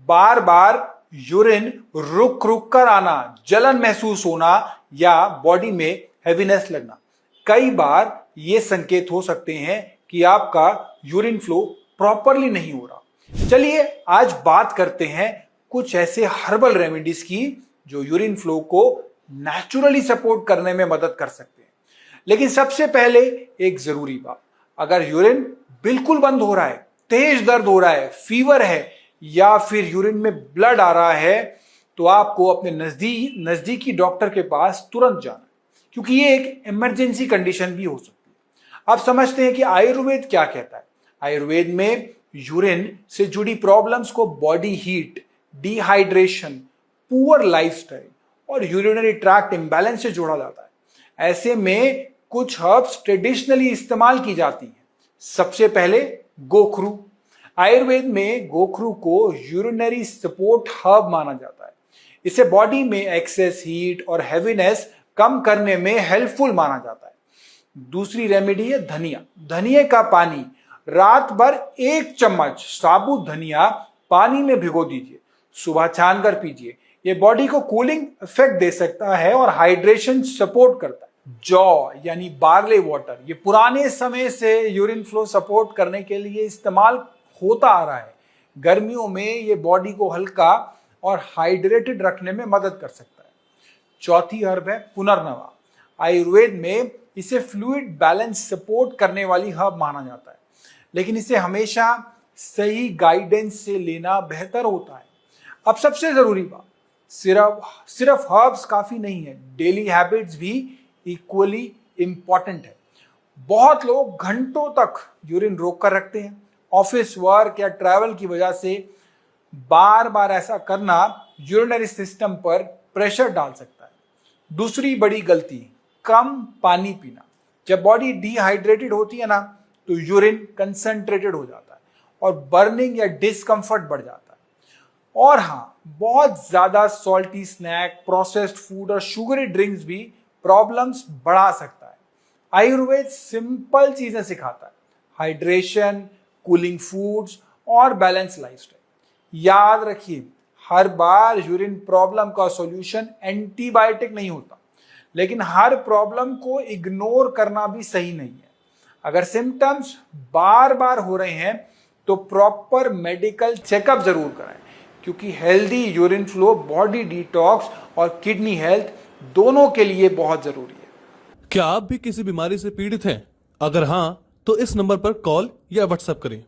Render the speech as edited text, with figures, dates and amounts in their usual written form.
बार बार urine रुक रुक कर आना, जलन महसूस होना या बॉडी में हैवीनेस लगना, कई बार ये संकेत हो सकते हैं कि आपका यूरिन फ्लो प्रॉपरली नहीं हो रहा। चलिए आज बात करते हैं कुछ ऐसे हर्बल रेमेडीज की जो यूरिन फ्लो को नेचुरली सपोर्ट करने में मदद कर सकते हैं। लेकिन सबसे पहले एक जरूरी बात, अगर यूरिन बिल्कुल बंद हो रहा है, तेज दर्द हो रहा है, फीवर है या फिर यूरिन में ब्लड आ रहा है, तो आपको अपने नजदीकी डॉक्टर के पास तुरंत जाना, क्योंकि ये एक इमरजेंसी कंडीशन भी हो सकती है। आप समझते हैं कि आयुर्वेद क्या कहता है। आयुर्वेद में यूरिन से जुड़ी प्रॉब्लम्स को body heat, dehydration, poor lifestyle और यूरिनरी ट्रैक्ट इंबैलेंस से जोड़ा जाता है। ऐसे में कुछ हर्ब्स ट्रेडिशनली इस्तेमाल की जाती हैं। सबसे पहले गोखरू। आयुर्वेद में गोखरू को यूरिनरी सपोर्ट हर्ब माना जाता है। इसे बॉडी में एक्सेस हीट और हैवीनेस कम करने में हेल्पफुल माना जाता है। दूसरी रेमेडी है धनिया। धनिया का पानी रात भर 1 चम्मच साबुत धनिया पानी में भिगो दीजिए, सुबह छानकर पीजिए। ये बॉडी को कूलिंग इफेक्ट दे सकता है और हाइड्रेशन सपोर्ट करता है। जौ यानी बार्ले वाटर, ये पुराने समय से यूरिन फ्लो सपोर्ट करने के लिए इस्तेमाल होता आ रहा है। गर्मियों में ये बॉडी को हल्का और हाइड्रेटेड रखने में मदद कर सकता है। चौथी हर्ब है पुनर्नवा। आयुर्वेद में इसे फ्लूइड बैलेंस सपोर्ट करने वाली हर्ब माना जाता है, लेकिन इसे हमेशा सही गाइडेंस से लेना बेहतर होता है। अब सबसे जरूरी बात, सिर्फ हर्ब्स काफी नहीं है, डेली हैबिट्स भी इक्वली इंपॉर्टेंट है। बहुत लोग घंटों तक यूरिन रोक कर रखते हैं। ऑफिस वर्क या ट्रैवल की वजह से बार बार ऐसा करना यूरिनरी सिस्टम पर प्रेशर डाल सकता है। दूसरी बड़ी गलती, कम पानी पीना। जब बॉडी डिहाइड्रेटेड होती है ना, तो यूरिन कंसंट्रेटेड हो जाता है और बर्निंग या डिस्कंफर्ट बढ़ जाता है। और हाँ, बहुत ज्यादा सॉल्टी स्नैक, प्रोसेस्ड फूड और शुगरी ड्रिंक्स भी प्रॉब्लम्स बढ़ा सकता है। आयुर्वेद सिंपल चीजें सिखाता है, हाइड्रेशन, कूलिंग फूड्स और बैलेंस लाइफस्टाइल। याद रखिए, हर बार यूरिन प्रॉब्लम का सॉल्यूशन एंटीबायोटिक नहीं होता, लेकिन हर प्रॉब्लम को इग्नोर करना भी सही नहीं है। अगर सिम्टम्स बार बार हो रहे हैं तो प्रॉपर मेडिकल चेकअप जरूर कराएं, क्योंकि healthy urine flow body detox और किडनी हेल्थ दोनों के लिए बहुत जरूरी है। क्या आप भी किसी बीमारी से पीड़ित हैं? अगर हाँ, तो इस नंबर पर कॉल या व्हाट्सएप करें।